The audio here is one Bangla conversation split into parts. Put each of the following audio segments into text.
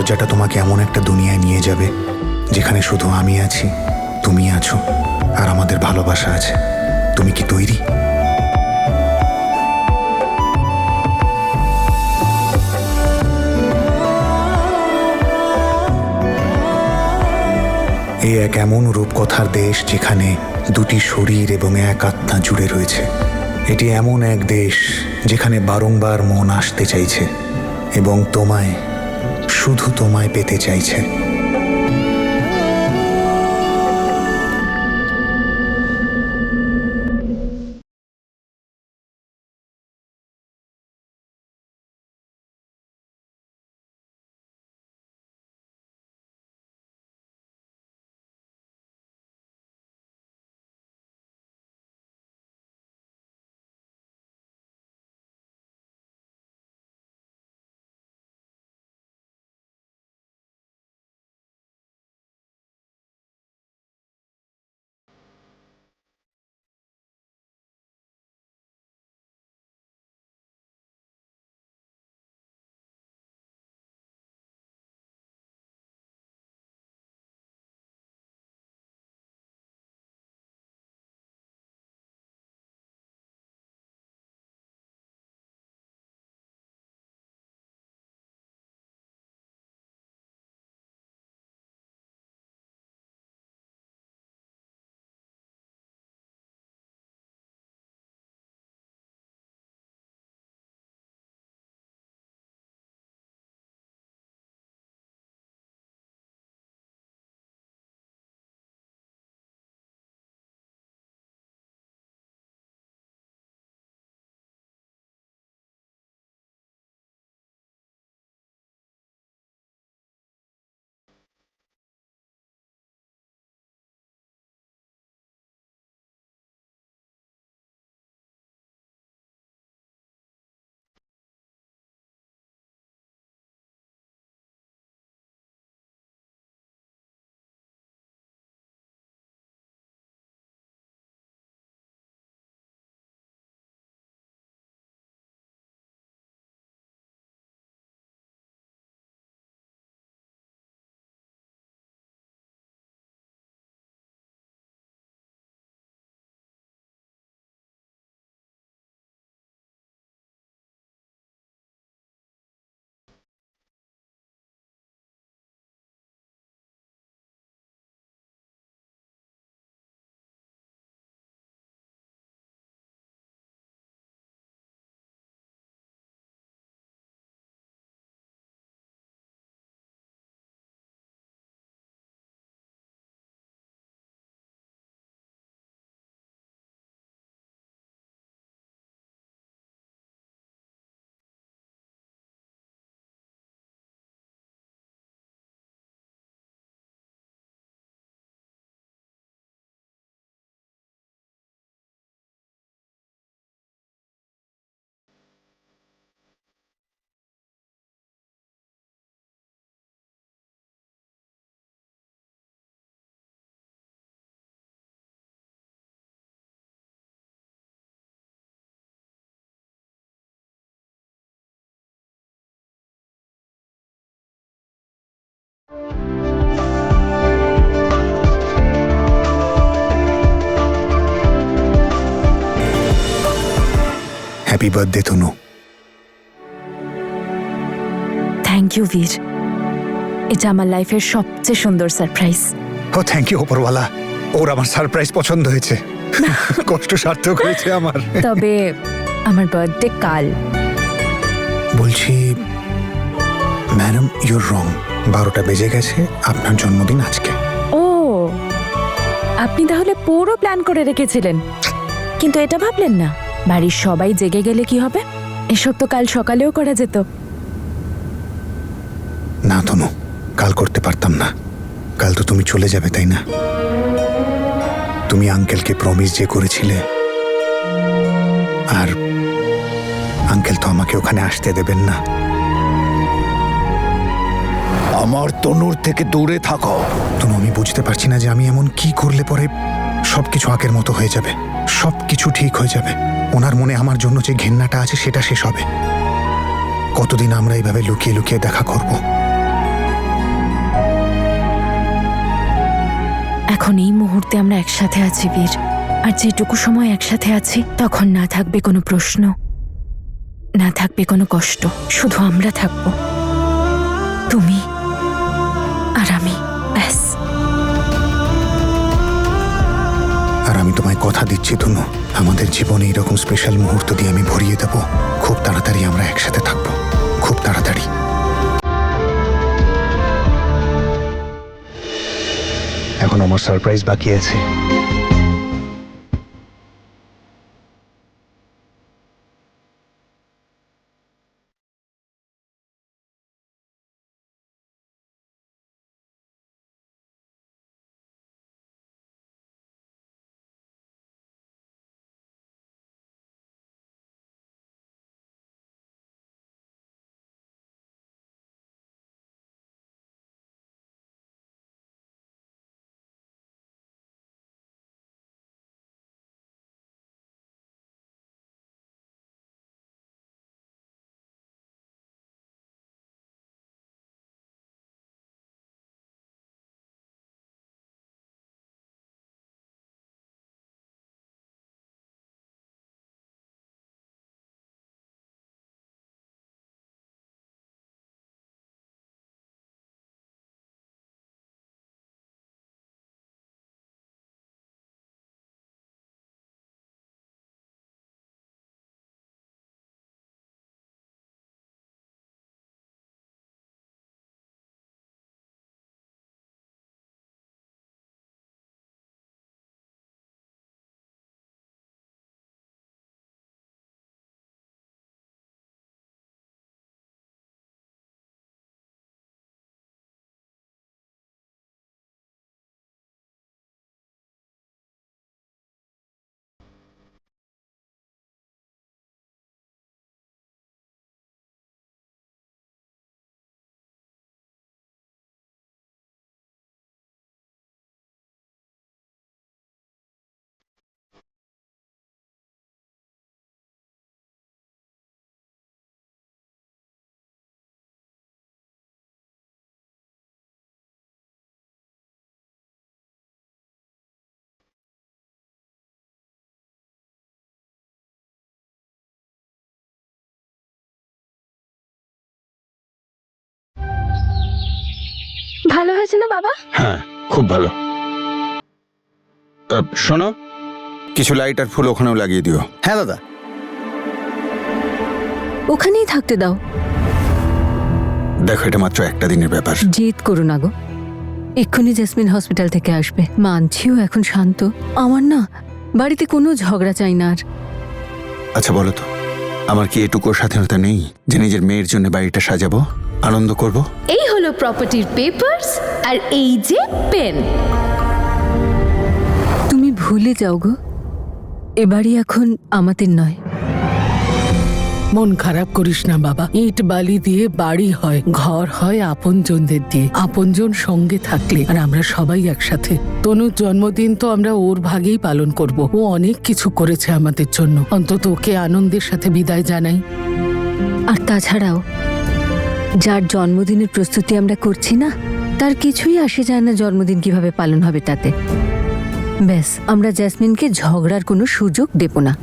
দরজাটা তোমাকে এমন একটা দুনিয়ায় নিয়ে যাবে যেখানে শুধু আমি আছি, তুমি আছো, আর আমাদের ভালোবাসা আছে। তুমি কি তৈরি? এই এক এমন রূপকথার দেশ যেখানে দুটি শরীর এবং এক আত্মা জুড়ে রয়েছে। এটি এমন এক দেশ যেখানে বারংবার মন আসতে চাইছে এবং তোমায়, শুধু তোমায় পেতে চাইছে। Happy birthday Tanu. Thank you Bir, এটা আমার লাইফের সবচেয়ে সুন্দর সারপ্রাইজ। ও থ্যাংক ইউ ওপরওয়ালা, ওর আমার সারপ্রাইজ পছন্দ হয়েছে, কষ্ট সার্থক হয়েছে আমার। তবে আমার বার্থডে কাল। বলছি ম্যাডাম, ইউর রং, 12টা বেজে গেছে, আপনার জন্মদিন আজকে। ও, আপনি তাহলে পুরো প্ল্যান করে রেখেছিলেন, কিন্তু এটা ভাবলেন না বাড়ির সবাই জেগে গেলে কি হবে? এসব তো কাল সকালেও করা যেত। না তনু, কাল করতে পারতাম না। কাল তো তুমি চলে যাবে, তাই না? তুমি আঙ্কেলকে প্রমিস যে করেছিলে, আর আঙ্কেল তো আমাকে ওখানে আসতে দেবেন না। আমার তনুর থেকে দূরে থাকো। তনু, আমি বুঝতে পারছি না যে আমি এমন কি করলে পরে সবকিছু আগের মতো হয়ে যাবে, সবকিছু ঠিক হয়ে যাবে। ওনার মনে আমার জন্য যে ঘেন্নাটা আছে সেটা শেষ হবে। কতদিন আমরা এইভাবে লুকিয়ে লুকিয়ে দেখা করব? এখন এই মুহূর্তে আমরা একসাথে আছি বীর, আর যেটুকু সময় একসাথে আছি তখন না থাকবে কোনো প্রশ্ন, না থাকবে কোনো কষ্ট, শুধু আমরা থাকবো, তুমি আর আমি, ব্যাস। আর আমি তোমায় কথা দিচ্ছি তনু, আমাদের জীবনে এরকম স্পেশাল মুহূর্ত দিয়ে আমি ভরিয়ে দেব। খুব তাড়াতাড়ি আমরা একসাথে থাকবো, খুব তাড়াতাড়ি। এখন আমার সারপ্রাইজ বাকি আছে। ভালো হয়েছে না বাবা? হ্যাঁ, খুব ভালো। শোনো, কিছু লাইট আর ফুল ওখানেও লাগিয়ে দিও। হ্যাঁ দাদা। ওখানেই থাকতে দাও। দেখো, এটা মাত্র একটা দিনের ব্যাপার। জিদ করো না গো, এক্ষুনি জেসমিন হসপিটাল থেকে আসবে। মানছিও এখন শান্ত। আমার না বাড়িতে কোনো ঝগড়া চাই না আর। আচ্ছা বলো তো, আমার কি এটুকু স্বাধীনতা নেই যে নিজের মেয়ের জন্য বাড়িটা সাজাবো, আনন্দ করব? এই হলো প্রপার্টির পেপারস, আর এই যে পেন। তুমি ভুলে যাও গো, এ বাড়ি এখন আমাদের নয়। মন খারাপ করিস না বাবা, ইট বালি দিয়ে বাড়ি হয়, ঘর হয় আপনজনদের দিয়ে। আপনজন সঙ্গে থাকলে, আর আমরা সবাই একসাথে। তনুর জন্মদিন তো আমরা ওর ভাগেই পালন করব। ও অনেক কিছু করেছে আমাদের জন্য, অন্তত ওকে আনন্দের সাথে বিদায় জানাই। আর তাছাড়াও যার জন্মদিনের প্রস্তুতি আমরা করছি না, তার কিছুই আসে যায় না জন্মদিন কিভাবে পালন হবে তাতে। ব্যাস, আমরা জেসমিনকে ঝগড়ার কোনো সুযোগ দেব না।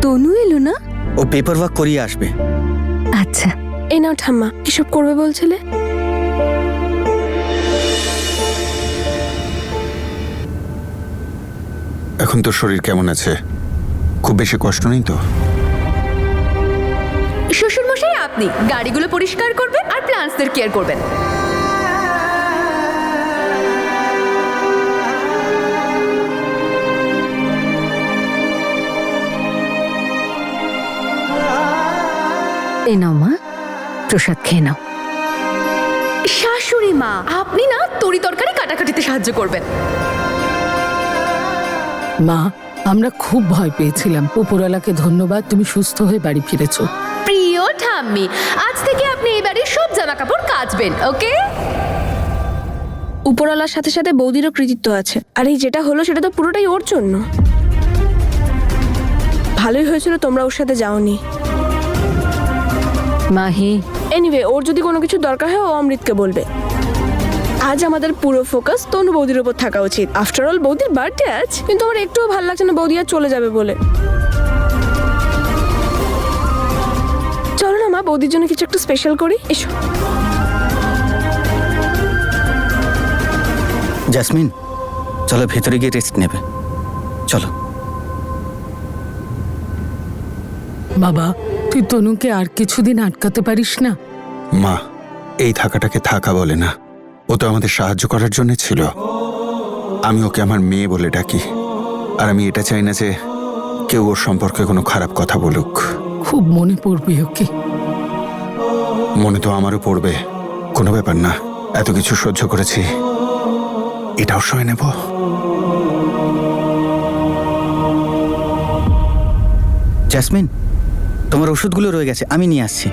তনু এলো না? ও পেপার ওয়ার্ক করিয়ে আসবে। আচ্ছা। এই নাও ঠাম্মা, কিসব করবে বলছিলে? এখন তোর শরীর কেমন আছে? খুব বেশি কষ্ট নেই তো? শ্বশুর মশাই, আপনি গাড়িগুলো পরিষ্কার করবেন আর প্লান্টসদের কেয়ার করবেন। এই নাও মা, প্রসাদ খেয়ে নাও। শাশুড়ি মা, আপনি না তরি তরকারি কাটাকাটিতে সাহায্য করবেন। মা, আমরা খুব ভয় পেয়েছিলাম। উপরওয়ালাকে ধন্যবাদ, তুমি সুস্থ হয়ে বাড়ি ফিরেছো। প্রিয় ঠাম্মি, আজ থেকে আপনি এই বাড়ির সব জামা কাপড় কাচবেন, ওকে? উপরওয়ালার সাথে সাথে বৌদিরও কৃতিত্ব আছে। আর এই যেটা হলো সেটা তো পুরোটাই ওর জন্য। ভালোই হয়েছিল তোমরা ওর সাথে যাওনি। মাহি, এনিওয়ে, ওর যদি কোনো কিছু দরকার হয় ও অমৃতকে বলবে। আজ আমাদের পুরো ফোকাস তনু বৌদির উপর থাকা উচিত। আফটার অল বৌদির বার্থডে আজ, কিন্তু আমার একটুও ভালো লাগছে না বৌদি আর চলে যাবে বলে। চলো না মা, বৌদির জন্য কিছু একটু স্পেশাল করি। এসো। জেসমিন, চলো ভেতরে গিয়ে রেস্ট নেবে। চলো। বাবা, তুই তনুকে আর কিছুদিন আটকাতে পারিস না? মা, এই থাকাটাকে থাকা বলে না। ও তো আমাদের সাহায্য করার জন্য ছিল। আমি ওকে আমার মেয়ে বলে ডাকি। আর আমি এটা চাই না যে কেউ ওর সম্পর্কে কোনো খারাপ কথা বলুক। খুব মনে পড়বে ওকে। মনে তো আমারও পড়বে, কোনো ব্যাপার না। এত কিছু সহ্য করেছি, এটাও সয়ে নেব। জেসমিন, তোমার ওষুধগুলো রয়ে গেছে, আমি নিয়ে আসছি।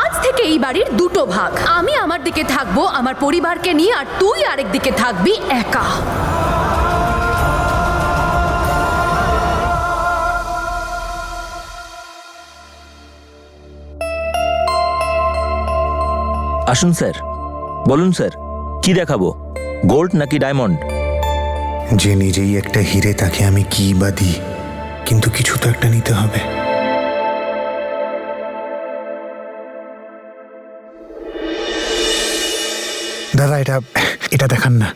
আজ থেকে এই বাড়ির দুটো ভাগ। আমি আমার দিকে থাকবো আমার পরিবারকে নিয়ে, আর তুই আরেক দিকে থাকবি একা। আসুন স্যার, বলুন স্যার, কি দেখাবো, গোল্ড নাকি ডায়মন্ড? যে নিজেই একটা হিরে তাকে আমি কি বা দিই, কিন্তু কিছু তো একটা নিতে হবে। দাদা, এটা এটা দেখান না।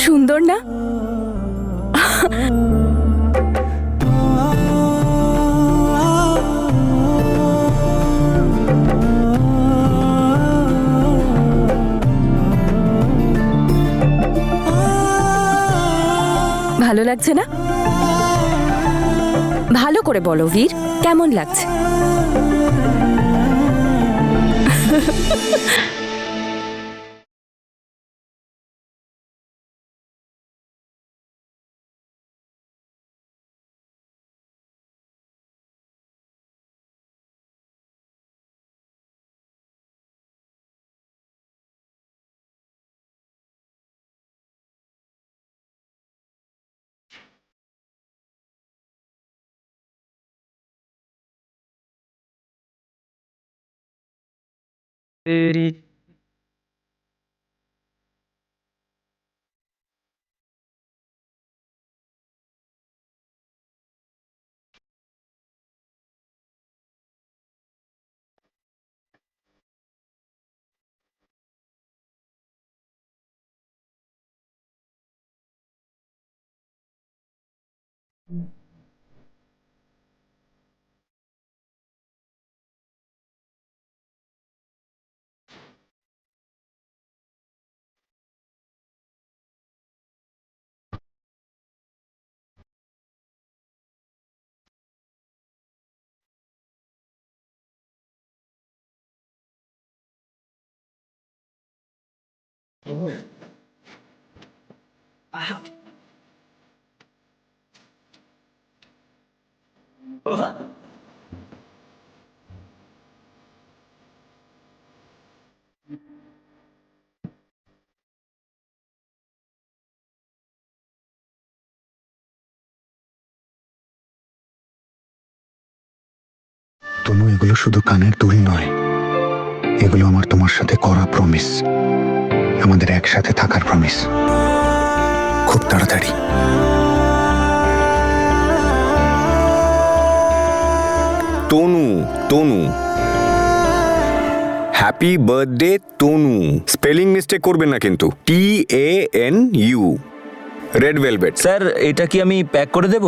সুন্দর না? ভালো লাগছে না? ভালো করে বলো বীর, কেমন লাগছে? তনু, এগুলো শুধু কানের দুল নয়, এগুলো আমার তোমার সাথে করা প্রমিস, আমাদের একসাথে থাকার প্রমিস। খুব তাড়াতাড়ি। তনু, তনু, হ্যাপি বার্থডে তনু। স্পেলিং মিস্টেক করবেন না কিন্তু। TANU, red velvet. স্যার, এটা কি আমি প্যাক করে দেব?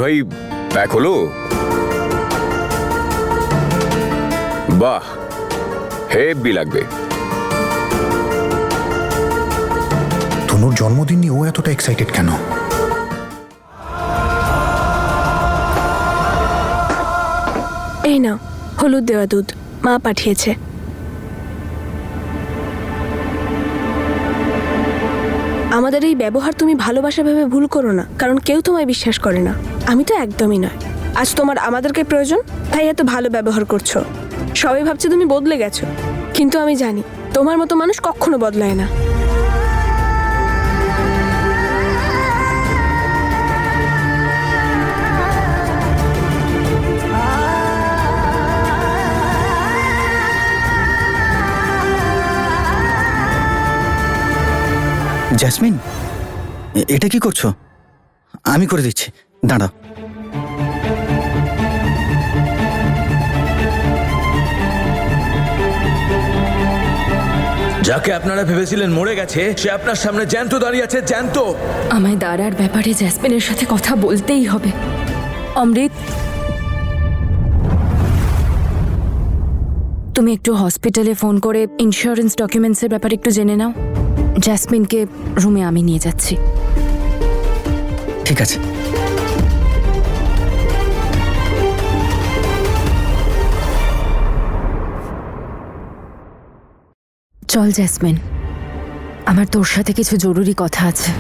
ভাই প্যাক হলো? বাহ, হেভি লাগবে। তনুর জন্মদিন নিয়ে ও এতটা এক্সাইটেড কেন? এই না, হলুদ দেওয়া দুধ মা পাঠিয়েছে। আমাদের এই ব্যবহার তুমি ভালোবাসা ভেবে ভুল করো না, কারণ কেউ তোমায় বিশ্বাস করে না। আমি তো একদমই নয়। আজ তোমার আমাদেরকে প্রয়োজন, তাই এত ভালো ব্যবহার করছো। সবাই ভাবছে তুমি বদলে গেছো, কিন্তু আমি জানি তোমার মতো মানুষ কখনো বদলায় না। জেসমিন, এটা কি করছো? আমি করে দিচ্ছি, দাঁড়াও। যাকে আপনারা ভেবেছিলেন মরে গেছে, সে আপনার সামনে জ্যান্ত দাঁড়িয়ে আছে, জ্যান্ত। আমায় দাঁড়ার ব্যাপারে জ্যাসমিনের সাথে কথা বলতেই হবে। অমৃত, তুমি একটু হসপিটালে ফোন করে ইন্স্যুরেন্স ডকুমেন্টসের ব্যাপারে একটু জেনে নাও। জ্যাসমিনকে রুমে আমি নিয়ে যাচ্ছি। ঠিক আছে। চল জ্যাসমিন, আমার তোর সাথে কিছু জরুরি কথা আছে।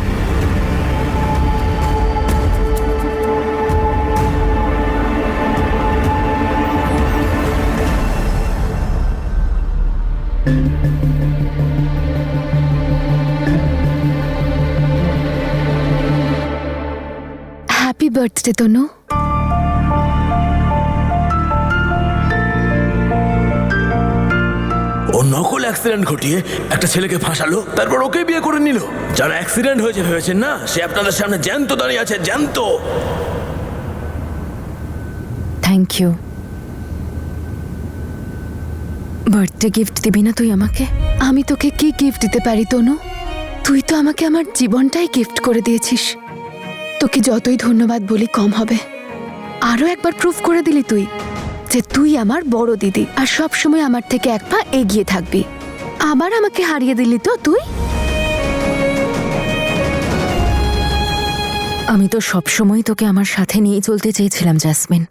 হ্যাপি বার্থডে তনু। ও নকল অ্যাক্সিডেন্ট ঘটিয়ে একটা ছেলেকে ফাঁসালো, তারপর ওকে বিয়ে করে নিল। যার অ্যাক্সিডেন্ট হয়েছে ভেবেছেন না, সে আপনাদের সামনে জ্যান্ত দাঁড়িয়ে আছে, জ্যান্ত। Thank you. বার্থডে গিফট দিবি না তুই আমাকে? আমি তোকে কি গিফট দিতে পারি তনু? তুই তো আমাকে আমার জীবনটাই গিফট করে দিয়েছিস। তোকে যতই ধন্যবাদ বলি কম হবে। আরো একবার প্রুফ করে দিলি তুই যে তুই আমার বড় দিদি আর সব সময় আমার থেকে এক পা এগিয়ে থাকবি। আবার আমাকে হারিয়ে দিলি তো তুই। আমি তো সব সময় তোকে আমার সাথে নিয়ে চলতে চেয়েছিলাম জ্যাসমিন,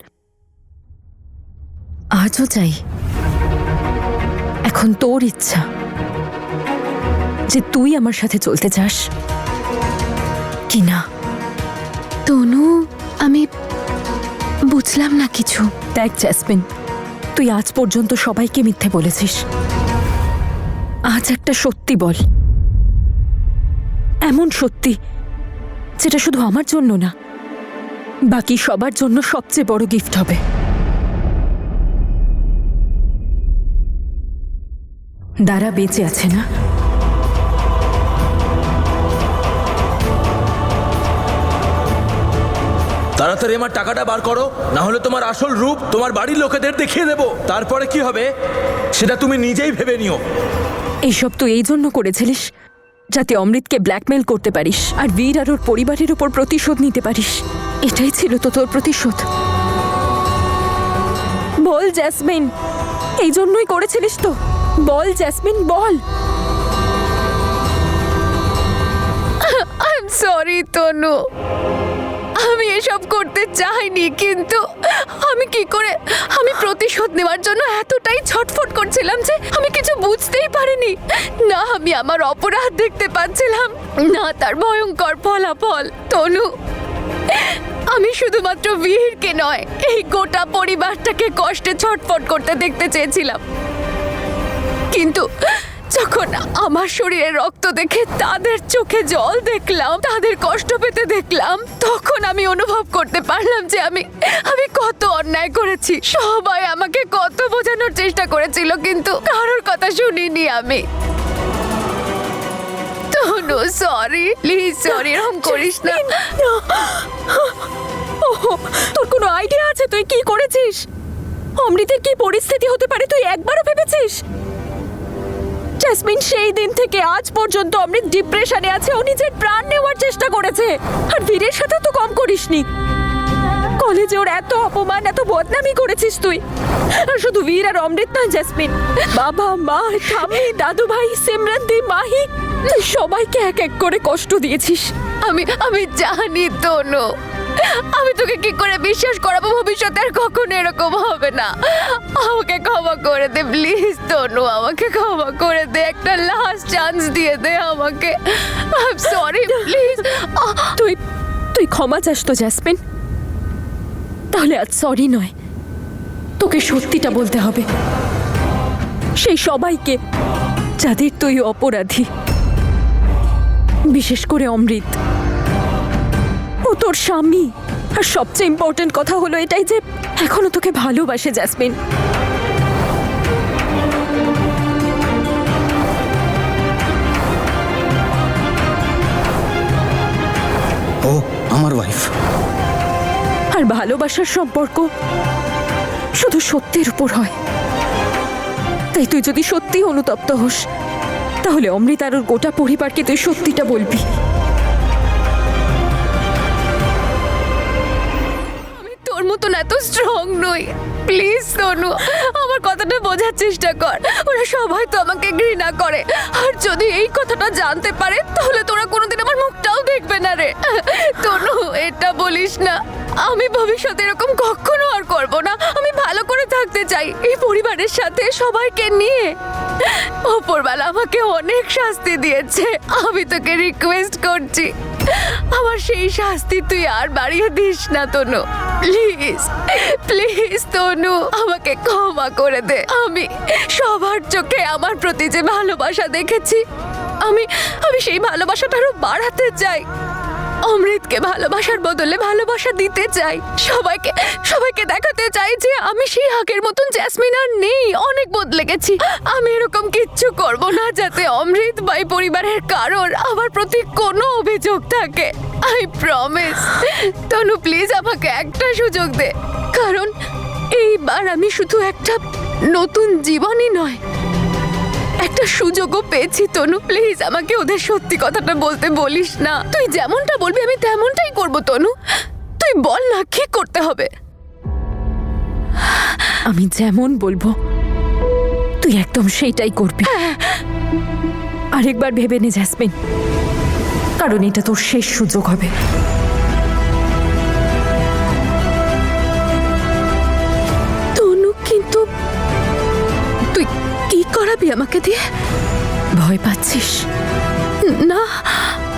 আজও চাই। এখন তোর ইচ্ছা যে তুই আমার সাথে চলতে চাস কি না। তনু, আমি বুঝলাম না কিছু। দেখ জ্যাসমিন, তুই আজ পর্যন্ত সবাইকে মিথ্যে বলেছিস। আজ একটা সত্যি বল, এমন সত্যি যেটা শুধু আমার জন্য না, বাকি সবার জন্য সবচেয়ে বড় গিফট হবে। দারা বেঁচে আছে না? তাড়াতাড়ি আমার টাকাটা বার করো, না হলে তোমার আসল রূপ তোমার বাড়ির লোকেদের দেখিয়ে দেবো। তারপরে কি হবে সেটা তুমি নিজেই ভেবে নিও। এইসব তুই এই জন্য করেছিলিস যাতে অমৃতকে ব্ল্যাকমেল করতে পারিস আর বীর আর ওর পরিবারের উপর প্রতিশোধ নিতে পারিস। এটাই ছিল তো তোর প্রতিশোধ? বল জ্যাসমিন, এই জন্যই করেছিলিস তো? বল জ্যাসমিন, বল। আই এম সরি তনু, আমি এসব করতে চাইনি, কিন্তু আমি কি করে, আমি প্রতিশোধ নেওয়ার জন্য এতটাই ছটফট করছিলাম যে আমি কিছু বুঝতেই পারিনি। না আমি আমার অপরাধ দেখতে পাচ্ছিলাম, না তার ভয়ঙ্কর ফলাফল। তনু, আমি শুধুমাত্র বীরকে নয়, এই গোটা পরিবারটাকে কষ্টে ছটফট করতে দেখতে চেয়েছিলাম, কিন্তু যখন আমার শরীরে রক্ত দেখে তাদের চোখে জল দেখলাম, তাদের কষ্ট পেতে দেখলাম, তখন আমি অনুভব করতে পারলাম যে আমি কত অন্যায় করেছি। সবাই আমাকে কত বোঝানোর চেষ্টা করেছিল, কিন্তু কারোর কথা শুনিনি আমি। তনু সরি, প্লিজ সরি, এরকম করিস না। তোর কোনো আইডিয়া আছে তুই কি করেছিস? অমৃতের কি পরিস্থিতি হতে পারে তুই একবারও ভেবেছিস? জ্যাসমিন, সেই দিন থেকে আজ পর্যন্ত অমৃত ডিপ্রেশনে আছে, ও নিজের প্রাণ নেওয়ার চেষ্টা করেছে। আর বীরের সাথে তো কম করিসনি। কলেজে ওর এত অপমান, এত বদনামি করেছিস তুই। আর শুধু বীর আর অমৃত নয় জ্যাসমিন, বাবা, মা, ঠাম্মি, দাদু ভাই, সিমরান দি, মাহি, তুই সবাইকে এক এক করে কষ্ট দিয়েছিস। আমি জানি তনু, আমি তোকে কি করে বিশ্বাস করাবো ভবিষ্যতে আর কখনো এরকম হবে না। আমাকে ক্ষমা করে দে প্লিজ তনু, আমাকে ক্ষমা করে দে, একটা লাস্ট চান্স দিয়ে দে আমাকে। I am sorry please. তুই ক্ষমা চাস তো জ্যাসমিন? তাহলে আজ সরি নয়, তোকে সত্যিটা বলতে হবে সেই সবাইকে যাদের তুই অপরাধী, বিশেষ করে অমৃত। ও তোর স্বামী, আর সবচেয়ে ইম্পর্টেন্ট কথা হলো এটাই যে এখনো তোকে ভালোবাসে জ্যাসমিন। ও আমার ওয়াইফ। আর ভালোবাসার সম্পর্ক শুধু সত্যের উপর হয়। তাই তুই যদি সত্যি অনুতপ্ত হোস, তাহলে অমৃত আর ওর গোটা পরিবারকে তুই সত্যিটা বলবি। আমি তোর মতন এত স্ট্রং নই, প্লিজ তনু আমার কথাটা বোঝার চেষ্টা কর। ওরা সবাই তো আমাকে ঘৃণা করে, আর যদি এই কথাটা জানতে পারে তাহলে তোরা কোনোদিন আমার মুখটাও দেখবে না রে। তনু এটা বলিস না, আমি ভবিষ্যতে এরকম কখনো আর করব না। আমি ভালো করে থাকতে চাই এই পরিবারের সাথে, সবাইকে নিয়ে। ওপরবেলা আমাকে অনেক শাস্তি দিয়েছে, আমি তোকে রিকোয়েস্ট করছি আমার সেই শাস্তি তুই আর বাড়িয়ে দিস না তনু, প্লিজ প্লিজ তনু, আমাকে ক্ষমা করে দে। আমি সবার চোখে আমার প্রতি যে ভালোবাসা দেখেছি, আমি সেই ভালোবাসাটা আরো বাড়াতে চাই। অমৃতকে ভালোবাসার বদলে ভালোবাসা দিতে চাই, সবাইকে দেখাতে চাই যে আমি সেই আগের মতন জ্যাসমিন আর নেই, অনেক বদলে গেছি। আমি এরকম কিচ্ছু করব না যাতে অমৃত বা এই পরিবারের কারোর আমার প্রতি কোনো অভিযোগ থাকে। I promise. তনু প্লিজ আমাকে একটা সুযোগ দে, কারণ এইবার আমি শুধু একটা নতুন জীবনই নয়, একটা সুযোগও পেয়েছি। তনু প্লিজ আমাকে ওদের সত্যি কথাটা বলতে বলিস না। তুই যেমনটা বলবি আমি তেমনটাই করব তনু, তুই বল না কি করতে হবে। আমি যেমন বলবো তুই একদম সেইটাই করবি। আরেকবার ভেবে নে জ্যাসমিন, কারণ এটা তোর শেষ সুযোগ হবে। তনু কিন্তু তুই কি করাবি আমাকে দিয়ে? ভয় পাচ্ছিস না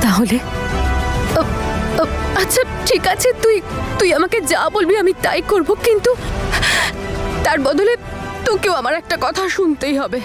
তাহলে? আচ্ছা ঠিক আছে, তুই আমাকে যা বলবি আমি তাই করব, কিন্তু তার বদলে তোকেও আমার একটা কথা শুনতেই হবে।